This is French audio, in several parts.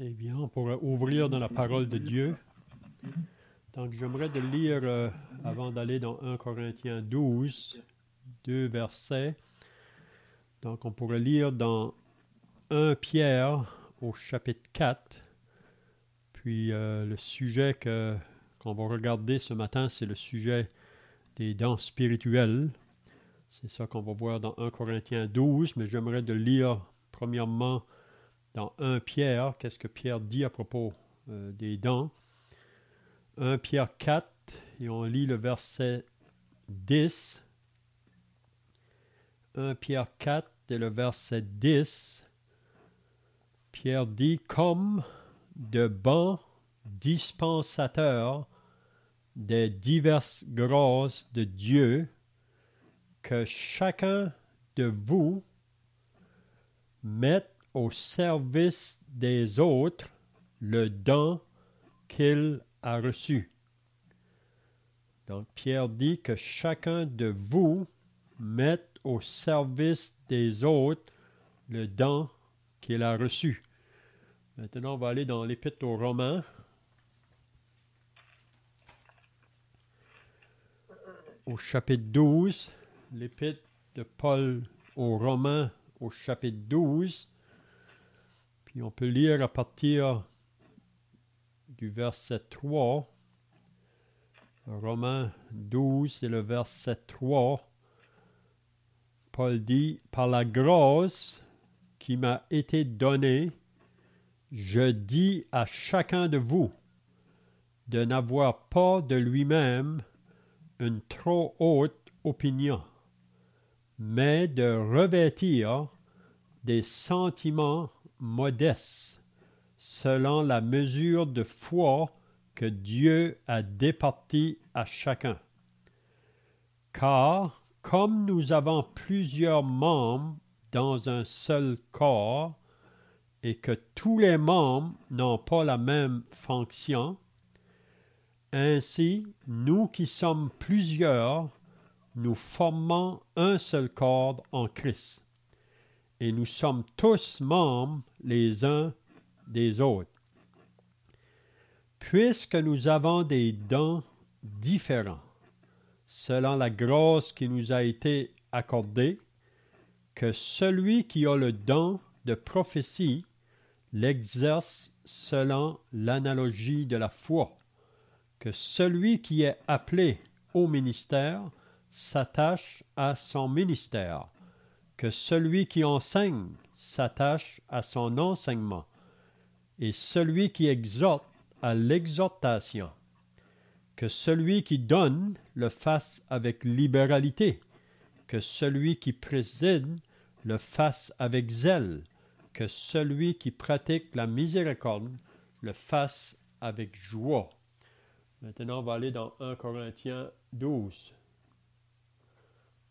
Eh bien, on pourrait ouvrir dans la parole de Dieu. Donc, j'aimerais de lire, avant d'aller dans 1 Corinthiens 12, 2 versets. Donc, on pourrait lire dans 1 Pierre au chapitre 4. Puis, le sujet qu'on va regarder ce matin, c'est le sujet des dons spirituels. C'est ça qu'on va voir dans 1 Corinthiens 12, mais j'aimerais de lire premièrement dans 1 Pierre, qu'est-ce que Pierre dit à propos des dons. 1 Pierre 4, et on lit le verset 10. 1 Pierre 4 et le verset 10. Pierre dit, comme de bons dispensateurs des diverses grâces de Dieu, que chacun de vous mette au service des autres le don qu'il a reçu. Donc, Pierre dit que chacun de vous mette au service des autres le don qu'il a reçu. Maintenant, on va aller dans l'Épître aux Romains. Au chapitre 12, l'Épître de Paul aux Romains au chapitre 12. Puis on peut lire à partir du verset 3. Romains 12 et le verset 3. Paul dit, « Par la grâce qui m'a été donnée, je dis à chacun de vous de n'avoir pas de lui-même une trop haute opinion, mais de revêtir des sentiments modestes, selon la mesure de foi que Dieu a départie à chacun. Car, comme nous avons plusieurs membres dans un seul corps, et que tous les membres n'ont pas la même fonction, ainsi, nous qui sommes plusieurs, nous formons un seul corps en Christ. Et nous sommes tous membres les uns des autres. Puisque nous avons des dons différents, selon la grâce qui nous a été accordée, que celui qui a le don de prophétie l'exerce selon l'analogie de la foi, que celui qui est appelé au ministère s'attache à son ministère, que celui qui enseigne s'attache à son enseignement, et celui qui exhorte à l'exhortation, que celui qui donne le fasse avec libéralité, que celui qui préside le fasse avec zèle, que celui qui pratique la miséricorde le fasse avec joie. Maintenant, on va aller dans 1 Corinthiens 12.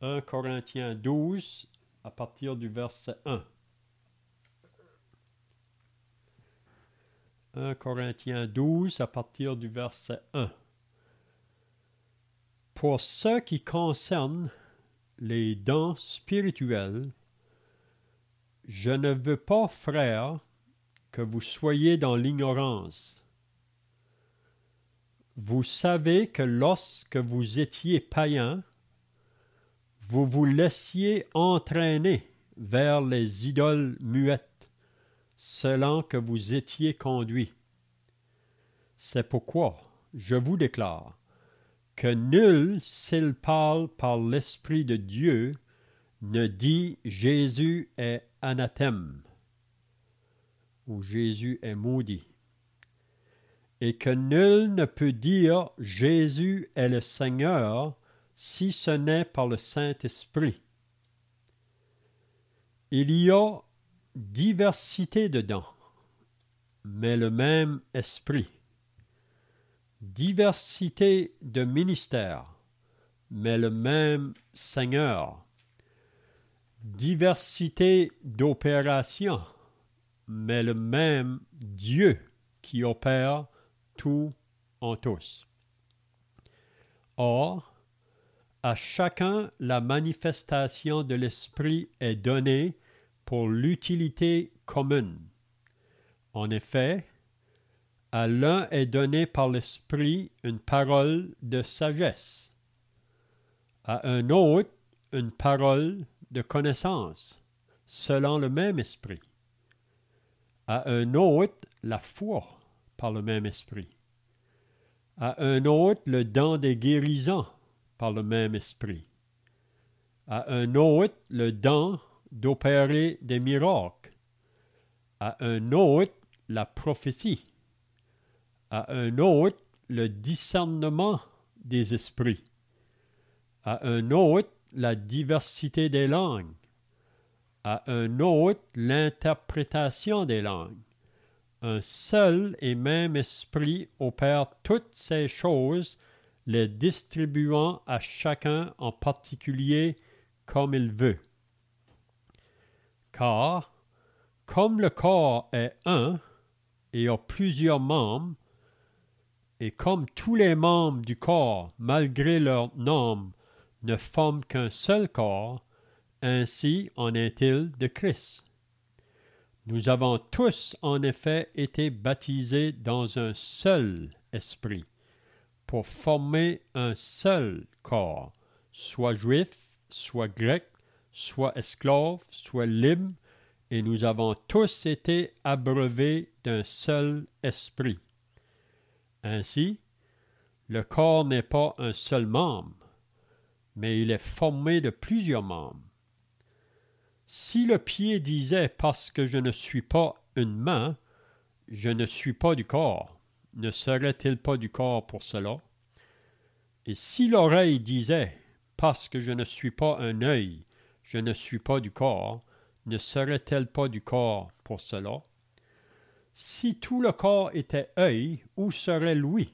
1 Corinthiens 12, à partir du verset 1. 1 Corinthiens 12, à partir du verset 1. Pour ce qui concerne les dons spirituels, je ne veux pas, frères, que vous soyez dans l'ignorance. Vous savez que lorsque vous étiez païens, vous vous laissiez entraîner vers les idoles muettes, selon que vous étiez conduits. C'est pourquoi je vous déclare que nul, s'il parle par l'Esprit de Dieu, ne dit Jésus est anathème ou Jésus est maudit, et que nul ne peut dire Jésus est le Seigneur si ce n'est par le Saint-Esprit. Il y a diversité de dons, mais le même Esprit. Diversité de ministères, mais le même Seigneur. Diversité d'opérations, mais le même Dieu qui opère tout en tous. Or, à chacun la manifestation de l'Esprit est donnée pour l'utilité commune. En effet, à l'un est donné par l'Esprit une parole de sagesse, à un autre une parole de connaissance, selon le même Esprit, à un autre la foi par le même Esprit, à un autre le don des guérisons par le même Esprit, à un autre le don d'opérer des miracles, à un autre la prophétie, à un autre le discernement des esprits, à un autre la diversité des langues, à un autre l'interprétation des langues. Un seul et même esprit opère toutes ces choses, les distribuant à chacun en particulier comme il veut. Car, comme le corps est un et a plusieurs membres, et comme tous les membres du corps, malgré leur nombre, ne forment qu'un seul corps, ainsi en est-il de Christ. Nous avons tous en effet été baptisés dans un seul esprit, pour former un seul corps, soit juif, soit grec, soit esclave, soit libre, et nous avons tous été abreuvés d'un seul esprit. Ainsi, le corps n'est pas un seul membre, mais il est formé de plusieurs membres. Si le pied disait « parce que je ne suis pas une main, je ne suis pas du corps », ne serait-il pas du corps pour cela? Et si l'oreille disait « parce que je ne suis pas un œil, je ne suis pas du corps », ne serait-elle pas du corps pour cela? Si tout le corps était œil, où serait l'ouïe?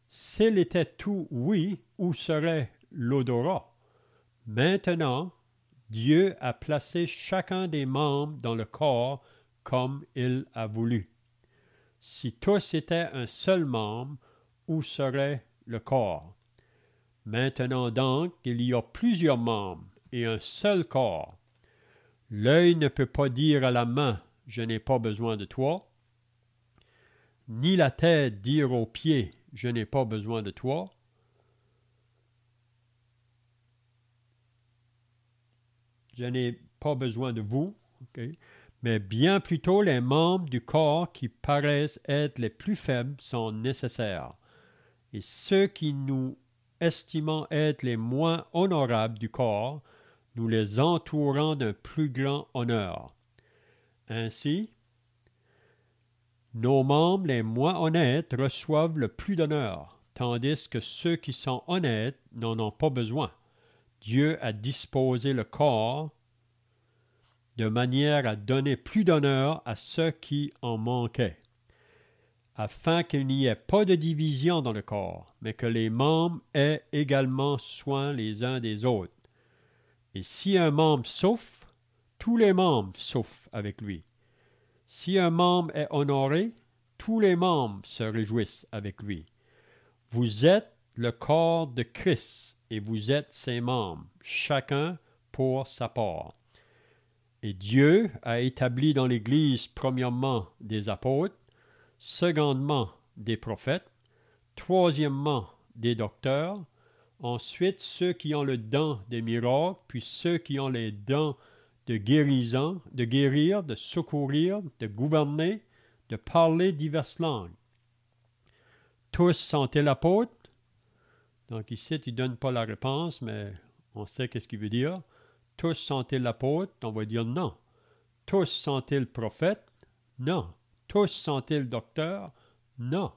S'il était tout ouïe, où serait l'odorat? Maintenant, Dieu a placé chacun des membres dans le corps comme il a voulu. Si tous étaient un seul membre, où serait le corps? Maintenant donc, il y a plusieurs membres et un seul corps. L'œil ne peut pas dire à la main « je n'ai pas besoin de toi », ni la tête dire aux pieds « je n'ai pas besoin de toi ». Je n'ai pas besoin de vous, okay? Mais bien plutôt les membres du corps qui paraissent être les plus faibles sont nécessaires, et ceux qui nous estimons être les moins honorables du corps, nous les entourons d'un plus grand honneur. Ainsi, nos membres les moins honnêtes reçoivent le plus d'honneur, tandis que ceux qui sont honnêtes n'en ont pas besoin. Dieu a disposé le corps de manière à donner plus d'honneur à ceux qui en manquaient, afin qu'il n'y ait pas de division dans le corps, mais que les membres aient également soin les uns des autres. Et si un membre souffre, tous les membres souffrent avec lui. Si un membre est honoré, tous les membres se réjouissent avec lui. Vous êtes le corps de Christ et vous êtes ses membres, chacun pour sa part. Et Dieu a établi dans l'Église premièrement des apôtres, secondement des prophètes, troisièmement des docteurs, ensuite ceux qui ont le don des miracles, puis ceux qui ont les dons de guérison, de guérir, de secourir, de gouverner, de parler diverses langues. Tous sont-ils apôtres? Donc ici, il ne donne pas la réponse, mais on sait qu'est-ce qu'il veut dire. Tous sont-ils apôtres? On va dire non. Tous sont-ils prophètes? Non. Tous sont-ils docteurs? Non.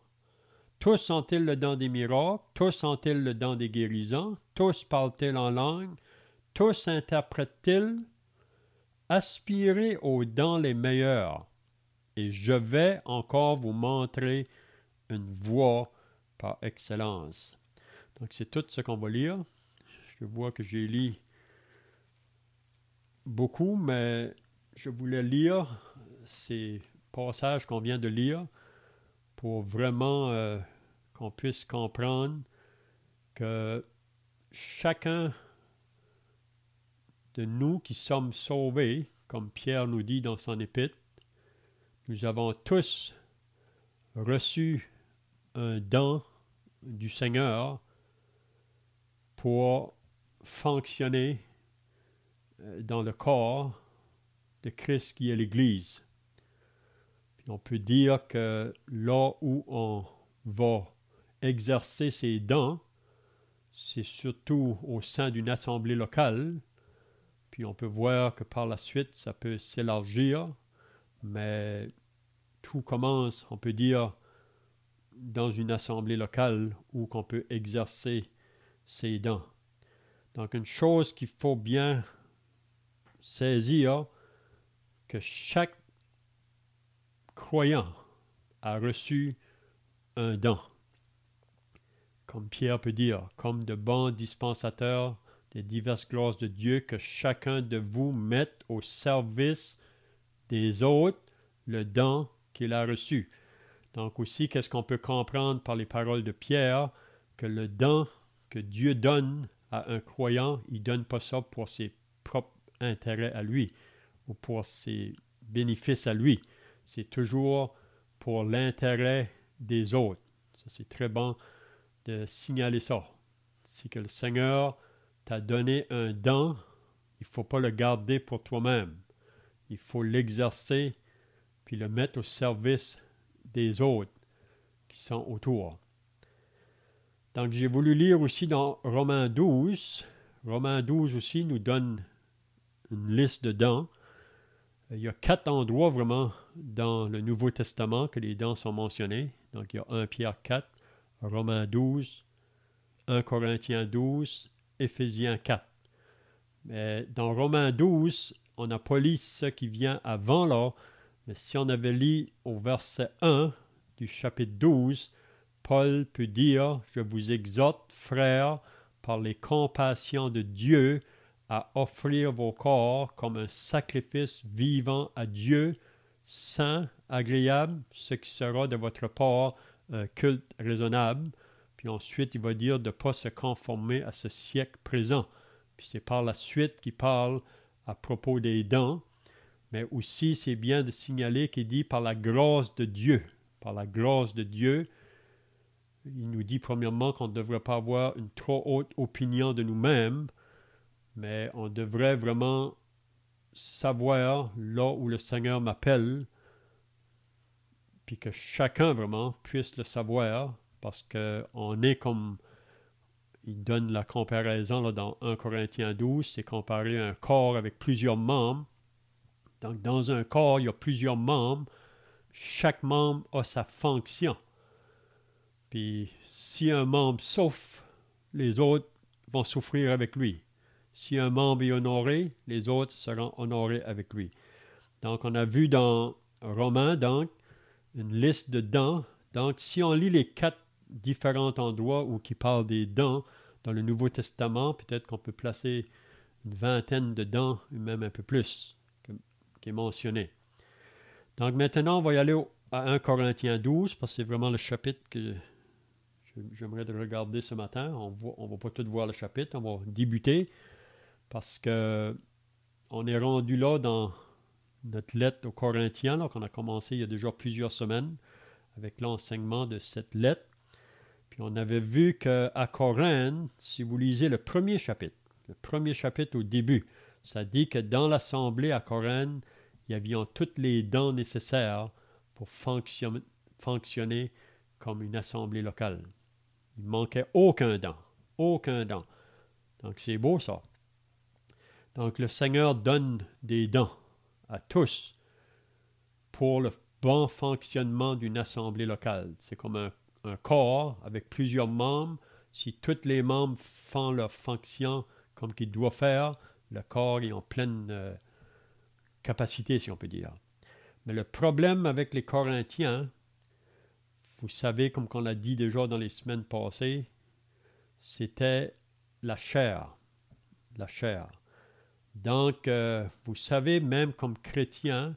Tous ont-ils le don des miracles? Tous ont-ils le don des guérisons? Tous parlent-ils en langue? Tous interprètent-ils? Aspirez aux dons les meilleurs, et je vais encore vous montrer une voie par excellence. Donc c'est tout ce qu'on va lire. Je vois que j'ai lu beaucoup, mais je voulais lire ces passages qu'on vient de lire pour vraiment qu'on puisse comprendre que chacun de nous qui sommes sauvés, comme Pierre nous dit dans son épître, nous avons tous reçu un don du Seigneur pour fonctionner dans le corps de Christ qui est l'Église. Puis on peut dire que là où on va exercer ces dons, c'est surtout au sein d'une assemblée locale. Puis on peut voir que par la suite, ça peut s'élargir, mais tout commence, on peut dire, dans une assemblée locale où qu'on peut exercer ces dons. Donc une chose qu'il faut bien saisir, que chaque croyant a reçu un don. Comme Pierre peut dire, comme de bons dispensateurs des diverses grâces de Dieu, que chacun de vous mette au service des autres le don qu'il a reçu. Donc aussi, qu'est-ce qu'on peut comprendre par les paroles de Pierre, que le don que Dieu donne à un croyant, il ne donne pas ça pour ses propres intérêts à lui ou pour ses bénéfices à lui. C'est toujours pour l'intérêt des autres. Ça, c'est très bon de signaler ça. Si que le Seigneur t'a donné un don, il ne faut pas le garder pour toi-même. Il faut l'exercer puis le mettre au service des autres qui sont autour. Donc, j'ai voulu lire aussi dans Romains 12. Romains 12 aussi nous donne une liste de dons. Il y a 4 endroits vraiment dans le Nouveau Testament que les dons sont mentionnés. Donc, il y a 1 Pierre 4, Romains 12, 1 Corinthiens 12, Éphésiens 4. Mais dans Romains 12, on n'a pas lu ce qui vient avant là, mais si on avait lu au verset 1 du chapitre 12, Paul peut dire « Je vous exhorte, frères, par les compassions de Dieu, à offrir vos corps comme un sacrifice vivant à Dieu, saint, agréable, ce qui sera de votre part un culte raisonnable. » Puis ensuite, il va dire de ne pas se conformer à ce siècle présent. Puis c'est par la suite qu'il parle à propos des dons. Mais aussi, c'est bien de signaler qu'il dit par la grâce de Dieu. Par la grâce de Dieu, il nous dit premièrement qu'on ne devrait pas avoir une trop haute opinion de nous-mêmes, mais on devrait vraiment savoir là où le Seigneur m'appelle, puis que chacun vraiment puisse le savoir, parce qu'on est comme, il donne la comparaison là, dans 1 Corinthiens 12, c'est comparé à un corps avec plusieurs membres. Donc dans un corps, il y a plusieurs membres, chaque membre a sa fonction. Puis si un membre souffre, les autres vont souffrir avec lui. Si un membre est honoré, les autres seront honorés avec lui. Donc, on a vu dans Romains, donc, une liste de dons. Donc, si on lit les 4 différents endroits où qui parlent des dons dans le Nouveau Testament, peut-être qu'on peut placer une vingtaine de dons, ou même un peu plus, qui est mentionné. Donc, maintenant, on va y aller à 1 Corinthiens 12, parce que c'est vraiment le chapitre que j'aimerais de regarder ce matin. On va pas tout voir le chapitre, on va débuter. Parce que on est rendu là dans notre lettre aux Corinthiens, là, qu'on a commencé il y a déjà plusieurs semaines avec l'enseignement de cette lettre. Puis on avait vu qu'à Corinthe, si vous lisez le premier chapitre au début, ça dit que dans l'assemblée à Corinthe, il y avait tous les dons nécessaires pour fonctionner comme une assemblée locale. Il ne manquait aucun don. Aucun don. Donc c'est beau ça. Donc, le Seigneur donne des dons à tous pour le bon fonctionnement d'une assemblée locale. C'est comme un corps avec plusieurs membres. Si tous les membres font leur fonction comme qu'ils doivent faire, le corps est en pleine capacité, si on peut dire. Mais le problème avec les Corinthiens, vous savez, comme on l'a dit déjà dans les semaines passées, c'était la chair. La chair. Donc, vous savez, même comme chrétiens,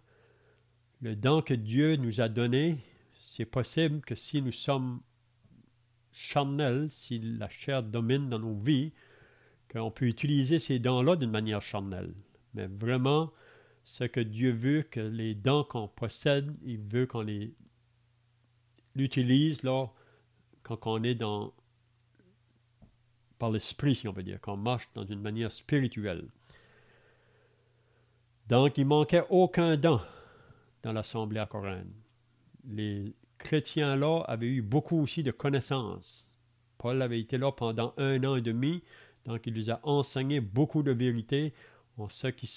le don que Dieu nous a donné, c'est possible que si nous sommes charnels, si la chair domine dans nos vies, qu'on peut utiliser ces dons-là d'une manière charnelle. Mais vraiment, ce que Dieu veut, que les dons qu'on possède, il veut qu'on les utilise là, quand on est par l'esprit, si on veut dire, qu'on marche dans une manière spirituelle. Donc, il manquait aucun don dans l'Assemblée à Corinthe. Les chrétiens là avaient eu beaucoup aussi de connaissances. Paul avait été là pendant 1 an et demi, donc il les a enseigné beaucoup de vérités en ce qui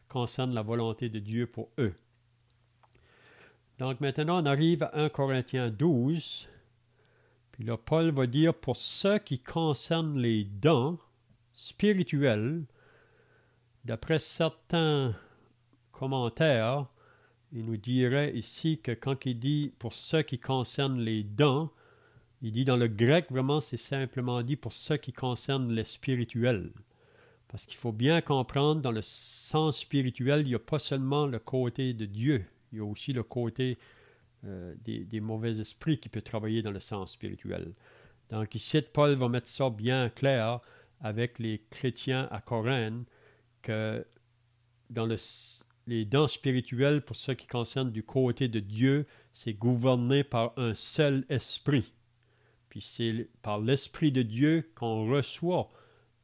concerne la volonté de Dieu pour eux. Donc maintenant, on arrive à 1 Corinthiens 12, puis là, Paul va dire, pour ce qui concerne les dons spirituels, d'après certains commentaires, il nous dirait ici que quand il dit pour ce qui concerne les dons, il dit dans le grec, vraiment, c'est simplement dit pour ce qui concerne les spirituels. Parce qu'il faut bien comprendre, dans le sens spirituel, il n'y a pas seulement le côté de Dieu, il y a aussi le côté des mauvais esprits qui peut travailler dans le sens spirituel. Donc ici, Paul va mettre ça bien clair avec les chrétiens à Corinthe, que dans les dons spirituels, pour ce qui concerne du côté de Dieu, c'est gouverné par un seul esprit. Puis c'est par l'Esprit de Dieu qu'on reçoit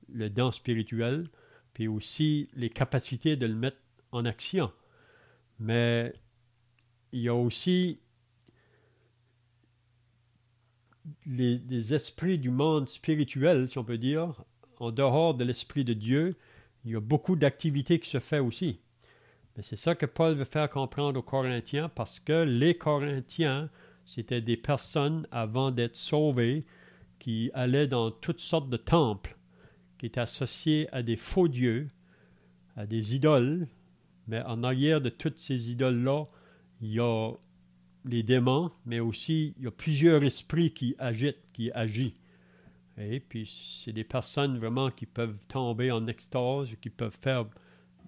le don spirituel, puis aussi les capacités de le mettre en action. Mais il y a aussi les esprits du monde spirituel, si on peut dire, en dehors de l'Esprit de Dieu, il y a beaucoup d'activités qui se font aussi. Mais c'est ça que Paul veut faire comprendre aux Corinthiens, parce que les Corinthiens, c'était des personnes, avant d'être sauvées, qui allaient dans toutes sortes de temples, qui étaient associés à des faux dieux, à des idoles. Mais en arrière de toutes ces idoles-là, il y a les démons, mais aussi il y a plusieurs esprits qui agissent. Et puis c'est des personnes vraiment qui peuvent tomber en extase, qui peuvent faire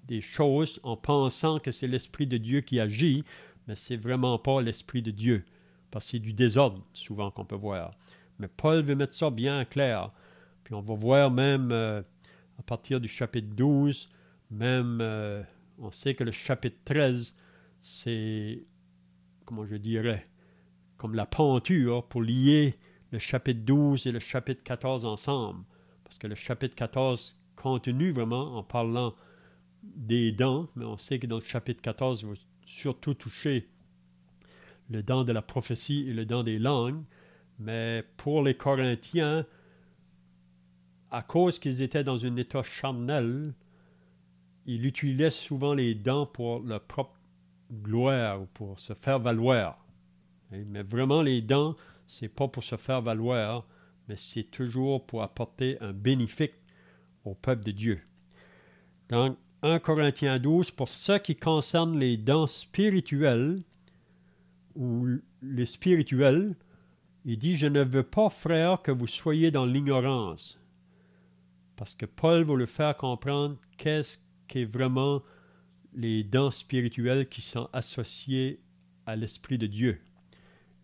des choses en pensant que c'est l'Esprit de Dieu qui agit, mais c'est vraiment pas l'Esprit de Dieu. Parce que c'est du désordre, souvent, qu'on peut voir. Mais Paul veut mettre ça bien clair. Puis on va voir même, à partir du chapitre 12, même, on sait que le chapitre 13, c'est, comment je dirais, comme la peinture pour lier le chapitre 12 et le chapitre 14 ensemble. Parce que le chapitre 14 continue vraiment en parlant des dons, mais on sait que dans le chapitre 14, il va surtout toucher le don de la prophétie et le don des langues. Mais pour les Corinthiens, à cause qu'ils étaient dans un état charnel, ils utilisaient souvent les dons pour leur propre gloire ou pour se faire valoir. Mais vraiment, les dons, c'est pas pour se faire valoir, mais c'est toujours pour apporter un bénéfice au peuple de Dieu. Donc, 1 Corinthiens 12, pour ce qui concerne les dons spirituels, ou les spirituels, il dit « Je ne veux pas, frères, que vous soyez dans l'ignorance. » Parce que Paul veut le faire comprendre qu'est-ce qu'est vraiment les dons spirituels qui sont associés à l'Esprit de Dieu.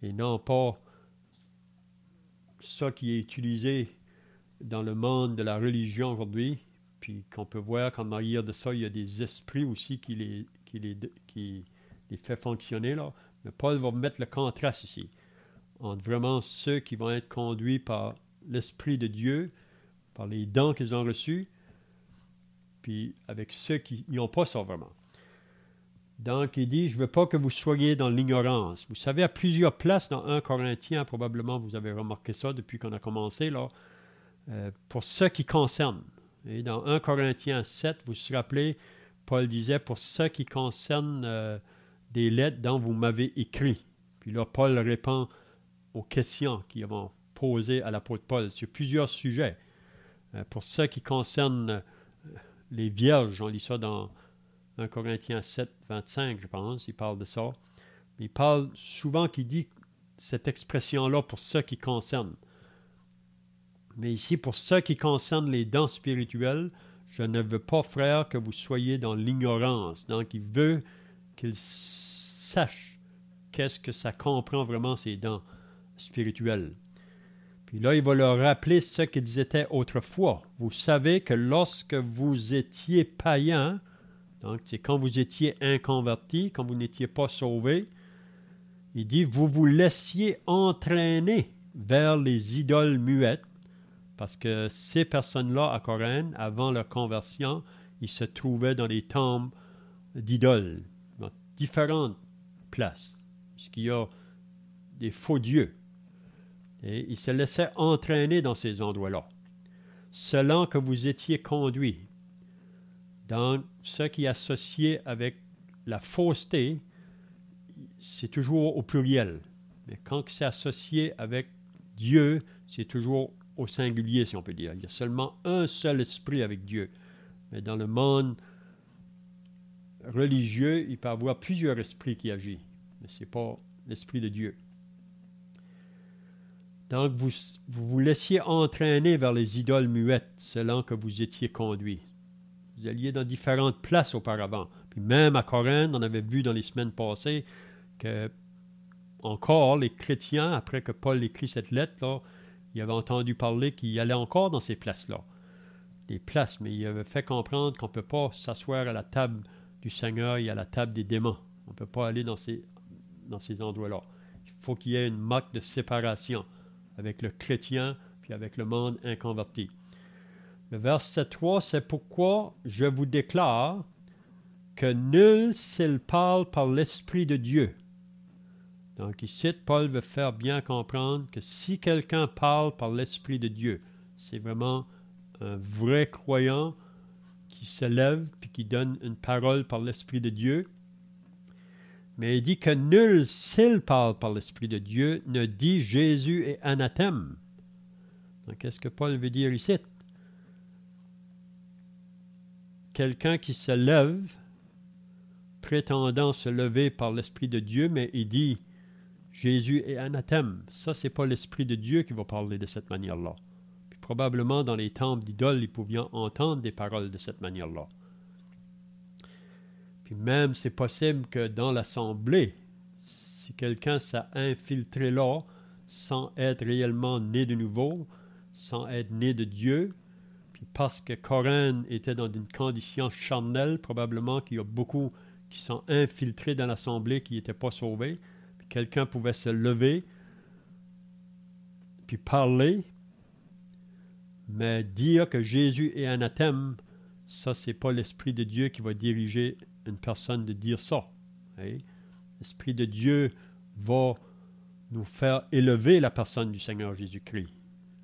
Et non pas ça qui est utilisé dans le monde de la religion aujourd'hui, puis qu'on peut voir qu'en arrière de ça, il y a des esprits aussi qui les fait fonctionner là. Mais Paul va mettre le contraste ici, entre vraiment ceux qui vont être conduits par l'Esprit de Dieu, par les dons qu'ils ont reçus, puis avec ceux qui n'y ont pas ça vraiment. Donc, il dit, je ne veux pas que vous soyez dans l'ignorance. Vous savez, à plusieurs places dans 1 Corinthiens, probablement vous avez remarqué ça depuis qu'on a commencé, là, pour ce qui concerne. Et dans 1 Corinthiens 7, vous vous rappelez, Paul disait, pour ce qui concerne des lettres dont vous m'avez écrit. Puis là, Paul répond aux questions qu'ils vont poser à l'apôtre Paul sur plusieurs sujets. Pour ce qui concerne les vierges, on lit ça dans 1 Corinthiens 7, 25, je pense, il parle de ça. Il parle souvent qu'il dit cette expression-là pour ce qui concerne. Mais ici, pour ce qui concerne les dons spirituels, je ne veux pas, frères, que vous soyez dans l'ignorance. Donc, il veut qu'ils sachent qu'est-ce que ça comprend vraiment ces dons spirituels. Puis là, il va leur rappeler ce qu'ils étaient autrefois. Vous savez que lorsque vous étiez païens, Donc, c'est quand vous étiez inconvertis, quand vous n'étiez pas sauvés, il dit, vous vous laissiez entraîner vers les idoles muettes, parce que ces personnes-là à Corinthe, avant leur conversion, ils se trouvaient dans des temples d'idoles, dans différentes places, puisqu'il y a des faux dieux. Et ils se laissaient entraîner dans ces endroits-là, selon que vous étiez conduits. Dans ce qui est associé avec la fausseté, c'est toujours au pluriel. Mais quand c'est associé avec Dieu, c'est toujours au singulier, si on peut dire. Il y a seulement un seul esprit avec Dieu. Mais dans le monde religieux, il peut y avoir plusieurs esprits qui agissent. Mais ce n'est pas l'esprit de Dieu. Donc, vous vous laissiez entraîner vers les idoles muettes, selon que vous étiez conduits. Vous alliez dans différentes places auparavant. Puis même à Corinthe, on avait vu dans les semaines passées que encore les chrétiens, après que Paul écrit cette lettre, là, ils avaient entendu parler qu'ils allaient encore dans ces places-là. Des places, mais il avait fait comprendre qu'on ne peut pas s'asseoir à la table du Seigneur et à la table des démons. On ne peut pas aller dans ces endroits-là. Il faut qu'il y ait une marque de séparation avec le chrétien puis avec le monde inconverti. Le verset 3, c'est pourquoi je vous déclare que nul s'il parle par l'Esprit de Dieu. Donc ici, Paul veut faire bien comprendre que si quelqu'un parle par l'Esprit de Dieu, c'est vraiment un vrai croyant qui se lève puis qui donne une parole par l'Esprit de Dieu. Mais il dit que nul, s'il parle par l'Esprit de Dieu, ne dit Jésus est anathème. Donc, qu'est-ce que Paul veut dire ici? Quelqu'un qui se lève, prétendant se lever par l'Esprit de Dieu, mais il dit Jésus est anathème. Ça, ce n'est pas l'Esprit de Dieu qui va parler de cette manière-là. Puis probablement, dans les temples d'idoles, ils pouvaient entendre des paroles de cette manière-là. Puis même, c'est possible que dans l'assemblée, si quelqu'un s'est infiltré là, sans être réellement né de nouveau, sans être né de Dieu, puis parce que Corinthe était dans une condition charnelle, probablement qu'il y a beaucoup qui sont infiltrés dans l'assemblée qui n'étaient pas sauvés, puis quelqu'un pouvait se lever, puis parler, mais dire que Jésus est anathème, ça, c'est pas l'Esprit de Dieu qui va diriger une personne de dire ça. Hein? L'Esprit de Dieu va nous faire élever la personne du Seigneur Jésus-Christ.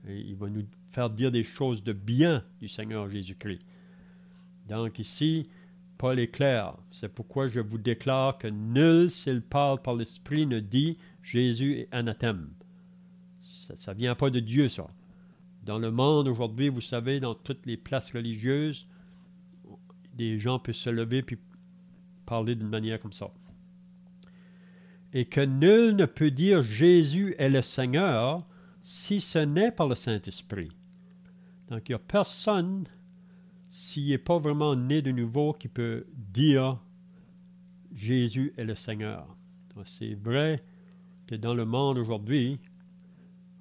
Et il va nous faire dire des choses de bien du Seigneur Jésus-Christ. Donc ici, Paul est clair. C'est pourquoi je vous déclare que nul, s'il parle par l'Esprit, ne dit Jésus est anathème. Ça ne vient pas de Dieu, ça. Dans le monde aujourd'hui, vous savez, dans toutes les places religieuses, des gens peuvent se lever puis parler d'une manière comme ça. Et que nul ne peut dire Jésus est le Seigneur si ce n'est par le Saint-Esprit. Donc, il n'y a personne, s'il n'est pas vraiment né de nouveau, qui peut dire Jésus est le Seigneur. Donc, c'est vrai que dans le monde aujourd'hui,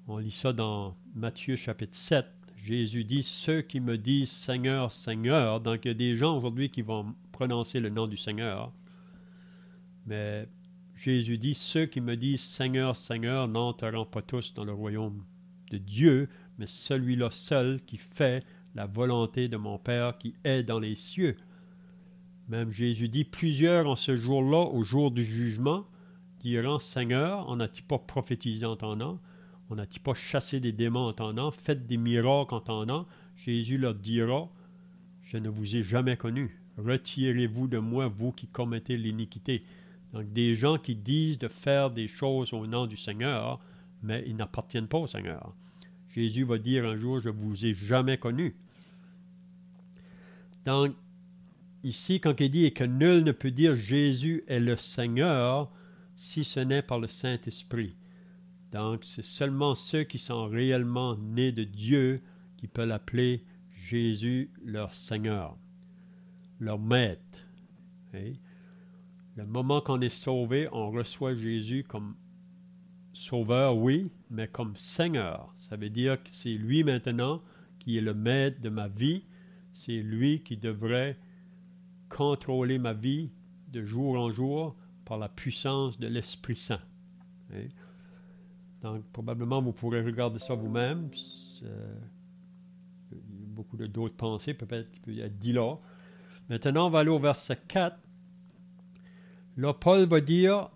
on lit ça dans Matthieu chapitre 7, Jésus dit, ceux qui me disent Seigneur, Seigneur, donc il y a des gens aujourd'hui qui vont prononcer le nom du Seigneur, mais Jésus dit, ceux qui me disent Seigneur, Seigneur n'entreront pas tous dans le royaume de Dieu, mais celui-là seul qui fait la volonté de mon Père qui est dans les cieux. Même Jésus dit, plusieurs en ce jour-là, au jour du jugement, diront, Seigneur, on n'a-t-il pas prophétisé en ton nom? On n'a-t-il pas chassé des démons en ton nom, fait des miracles en ton nom? Jésus leur dira, je ne vous ai jamais connu. Retirez-vous de moi, vous qui commettez l'iniquité. Donc, des gens qui disent de faire des choses au nom du Seigneur, mais ils n'appartiennent pas au Seigneur. Jésus va dire un jour, je ne vous ai jamais connu. Donc, ici, quand il dit que nul ne peut dire Jésus est le Seigneur si ce n'est par le Saint-Esprit. Donc, c'est seulement ceux qui sont réellement nés de Dieu qui peuvent appeler Jésus leur Seigneur, leur Maître. Okay? Le moment qu'on est sauvé, on reçoit Jésus comme Sauveur, oui, mais comme Seigneur. Ça veut dire que c'est lui maintenant qui est le Maître de ma vie. C'est lui qui devrait contrôler ma vie de jour en jour par la puissance de l'Esprit Saint. Okay? Donc, probablement, vous pourrez regarder ça vous-même. Il y a beaucoup d'autres pensées, peut-être qu'il y a 10 là. Maintenant, on va aller au verset 4. Là, Paul va dire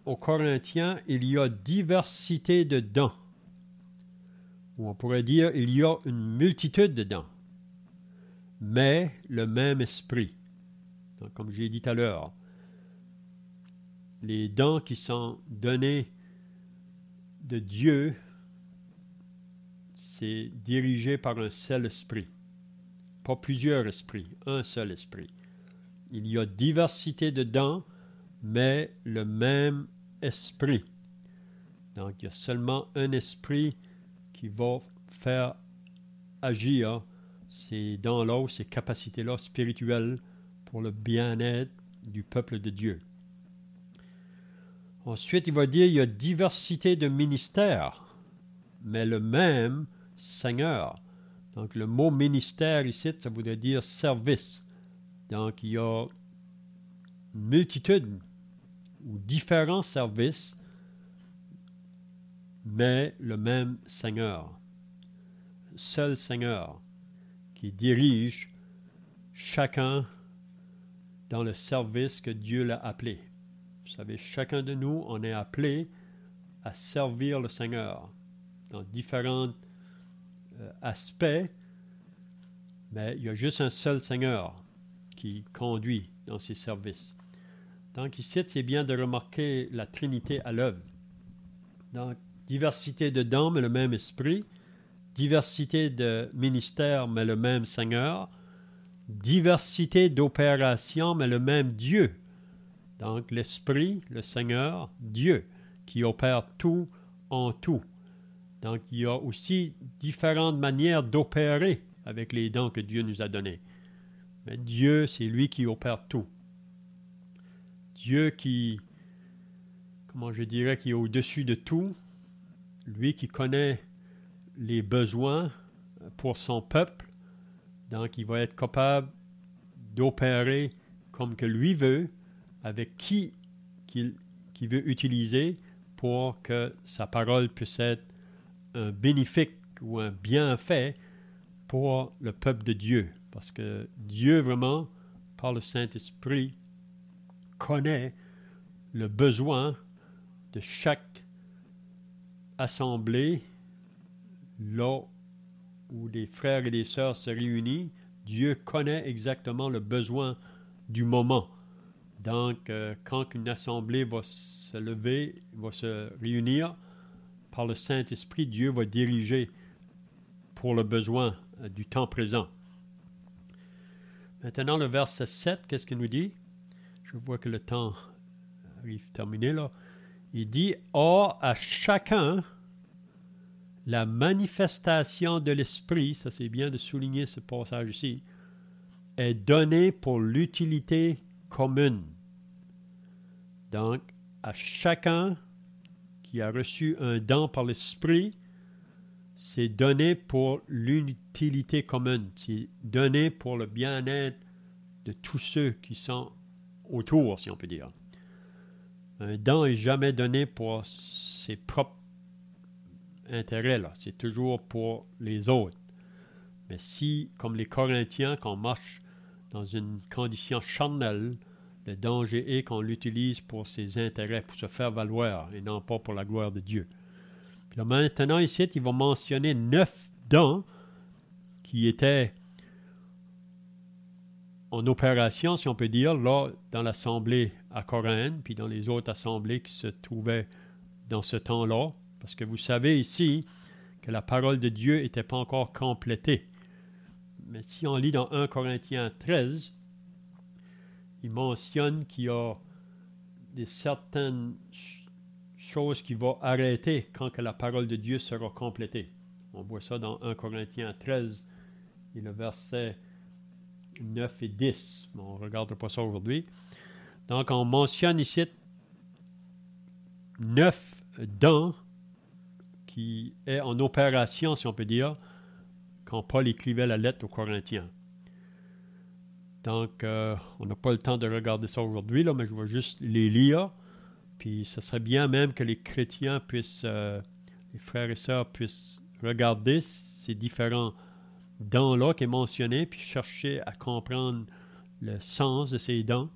aux Corinthiens, il y a diversité de dons. Ou on pourrait dire, il y a une multitude de dons, mais le même esprit. Donc, comme j'ai dit tout à l'heure, les dons qui sont donnés de Dieu, c'est dirigé par un seul esprit. Pas plusieurs esprits, un seul esprit. Il y a diversité de dons, mais le même esprit. Donc, il y a seulement un esprit qui va faire agir ces dons-là, ces capacités-là spirituelles pour le bien-être du peuple de Dieu. Ensuite, il va dire il y a diversité de ministères, mais le même Seigneur. Donc, le mot ministère ici, ça voudrait dire service. Donc, il y a une multitude ou différents services, mais le même Seigneur. Seul Seigneur qui dirige chacun dans le service que Dieu l'a appelé. Vous savez, chacun de nous, on est appelé à servir le Seigneur dans différents aspects, mais il y a juste un seul Seigneur qui conduit dans ses services. Donc ici, c'est bien de remarquer la Trinité à l'œuvre. Donc, diversité de dons, mais le même esprit. Diversité de ministères, mais le même Seigneur. Diversité d'opérations, mais le même Dieu. Donc, l'Esprit, le Seigneur, Dieu, qui opère tout en tout. Donc, il y a aussi différentes manières d'opérer avec les dons que Dieu nous a donnés. Mais Dieu, c'est lui qui opère tout. Dieu qui, comment je dirais, qui est au-dessus de tout, lui qui connaît les besoins pour son peuple, donc il va être capable d'opérer comme que lui veut, avec qui qu'il veut utiliser pour que sa parole puisse être un bénéfice ou un bienfait pour le peuple de Dieu. Parce que Dieu vraiment, par le Saint-Esprit, connaît le besoin de chaque assemblée, là où des frères et des sœurs se réunissent. Dieu connaît exactement le besoin du moment. Donc, quand une assemblée va se lever, va se réunir, par le Saint-Esprit, Dieu va diriger pour le besoin du temps présent. Maintenant, le verset 7, qu'est-ce qu'il nous dit? Je vois que le temps arrive terminé là. Il dit, « Or, à chacun, la manifestation de l'Esprit, ça c'est bien de souligner ce passage ici, est donnée pour l'utilité commune. » Donc, à chacun qui a reçu un don par l'Esprit, c'est donné pour l'utilité commune. C'est donné pour le bien-être de tous ceux qui sont autour, si on peut dire. Un don n'est jamais donné pour ses propres intérêts, là. C'est toujours pour les autres. Mais si, comme les Corinthiens, qu'on marche dans une condition charnelle, le danger est qu'on l'utilise pour ses intérêts, pour se faire valoir, et non pas pour la gloire de Dieu. Puis là, maintenant, ici, il va mentionner 9 dons qui étaient en opération, si on peut dire, là, dans l'assemblée à Corinthe, puis dans les autres assemblées qui se trouvaient dans ce temps-là. Parce que vous savez ici que la parole de Dieu n'était pas encore complétée. Mais si on lit dans 1 Corinthiens 13, il mentionne qu'il y a certaines choses qui vont arrêter quand que la parole de Dieu sera complétée. On voit ça dans 1 Corinthiens 13 et le verset 9 et 10. Bon, on ne regarde pas ça aujourd'hui. Donc, on mentionne ici 9 dons qui est en opération, si on peut dire, quand Paul écrivait la lettre aux Corinthiens. Donc, on n'a pas le temps de regarder ça aujourd'hui, là, mais je vais juste les lire. Puis, ce serait bien même que les chrétiens puissent, les frères et sœurs puissent regarder ces différents dons-là qui est mentionné, puis chercher à comprendre le sens de ces dons.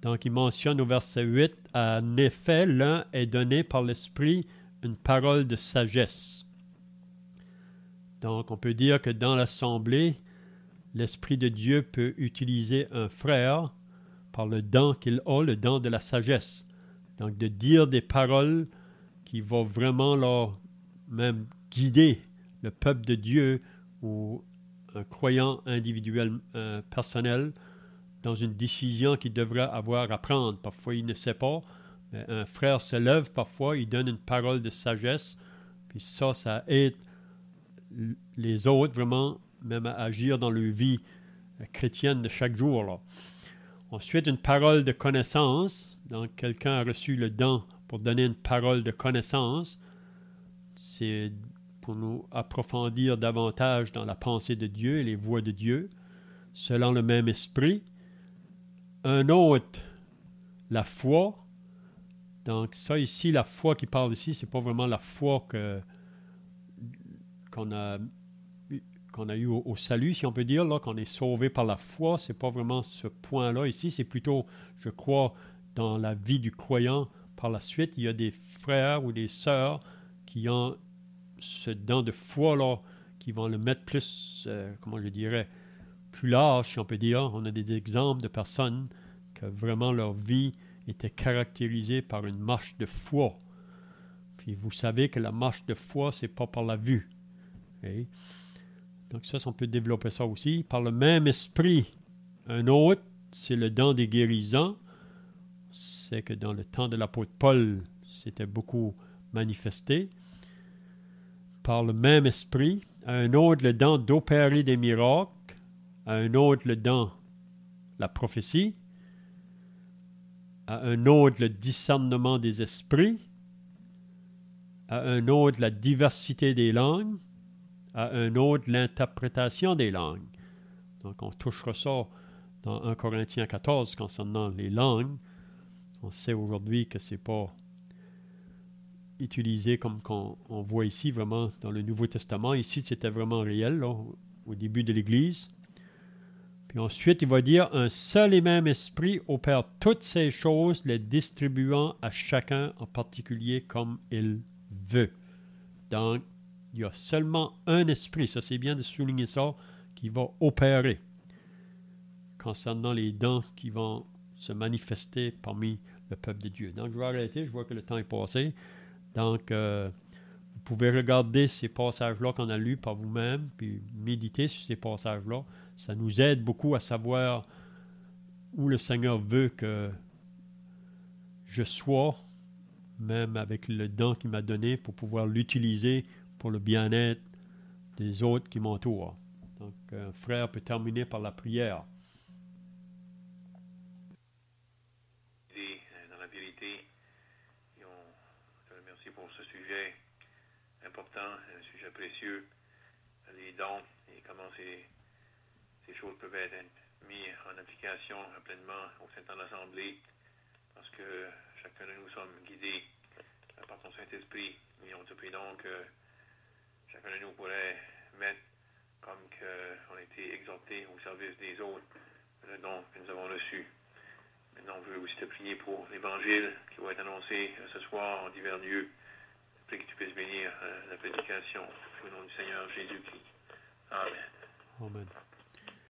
Donc, il mentionne au verset 8, « En effet, l'un est donné par l'Esprit une parole de sagesse. » Donc, on peut dire que dans l'Assemblée, l'Esprit de Dieu peut utiliser un frère par le don qu'il a, le don de la sagesse. Donc, de dire des paroles qui vont vraiment leur même guider le peuple de Dieu ou un croyant individuel, personnel, dans une décision qu'il devrait avoir à prendre. Parfois, il ne sait pas. Mais un frère se lève parfois, il donne une parole de sagesse, puis ça aide les autres vraiment même à agir dans leur vie chrétienne de chaque jour, là. Ensuite, une parole de connaissance. Donc, quelqu'un a reçu le don pour donner une parole de connaissance. C'est pour nous approfondir davantage dans la pensée de Dieu et les voies de Dieu, selon le même esprit. Un autre, la foi. Donc, ça ici, la foi qui parle ici, c'est pas vraiment la foi qu'on a eu au salut, si on peut dire, là, qu'on est sauvé par la foi. C'est pas vraiment ce point-là ici. C'est plutôt, je crois, dans la vie du croyant. Par la suite, il y a des frères ou des sœurs qui ont ce don de foi-là, qui vont le mettre plus, comment je dirais, plus large, si on peut dire. On a des exemples de personnes que vraiment leur vie était caractérisée par une marche de foi. Puis vous savez que la marche de foi, c'est pas par la vue. Okay? Donc ça, on peut développer ça aussi. Par le même esprit, un autre, c'est le don des guérisons. C'est que dans le temps de l'apôtre Paul, c'était beaucoup manifesté. Par le même esprit, à un autre, le don d'opérer des miracles. À un autre, le don la prophétie. À un autre, le discernement des esprits. À un autre, la diversité des langues. À un autre, l'interprétation des langues. Donc, on touchera ça dans 1 Corinthiens 14 concernant les langues. On sait aujourd'hui que ce n'est pas utilisé comme on voit ici, vraiment, dans le Nouveau Testament. Ici, c'était vraiment réel, là, au début de l'Église. Puis ensuite, il va dire, « Un seul et même esprit opère toutes ces choses, les distribuant à chacun en particulier comme il veut. » Donc, il y a seulement un esprit, ça c'est bien de souligner ça, qui va opérer concernant les dons qui vont se manifester parmi le peuple de Dieu. Donc, je vais arrêter, je vois que le temps est passé. Donc, vous pouvez regarder ces passages-là qu'on a lus par vous-même, puis méditer sur ces passages-là. Ça nous aide beaucoup à savoir où le Seigneur veut que je sois, même avec le don qu'il m'a donné, pour pouvoir l'utiliser pour le bien-être des autres qui m'entourent. Donc, un frère peut terminer par la prière. Dans la vérité, et on te remercie pour ce sujet important, un sujet précieux, les dons et comment ces choses peuvent être mises en application pleinement au sein de l'Assemblée, parce que chacun de nous sommes guidés par ton Saint-Esprit. Et on te prie donc que chacun de nous pourrait mettre comme qu'on a été exhorté au service des autres, le don que nous avons reçu. Maintenant, je veux aussi te prier pour l'Évangile qui va être annoncé ce soir en divers lieux. Je prie que tu puisses bénir la prédication au nom du Seigneur Jésus-Christ. Amen. Amen.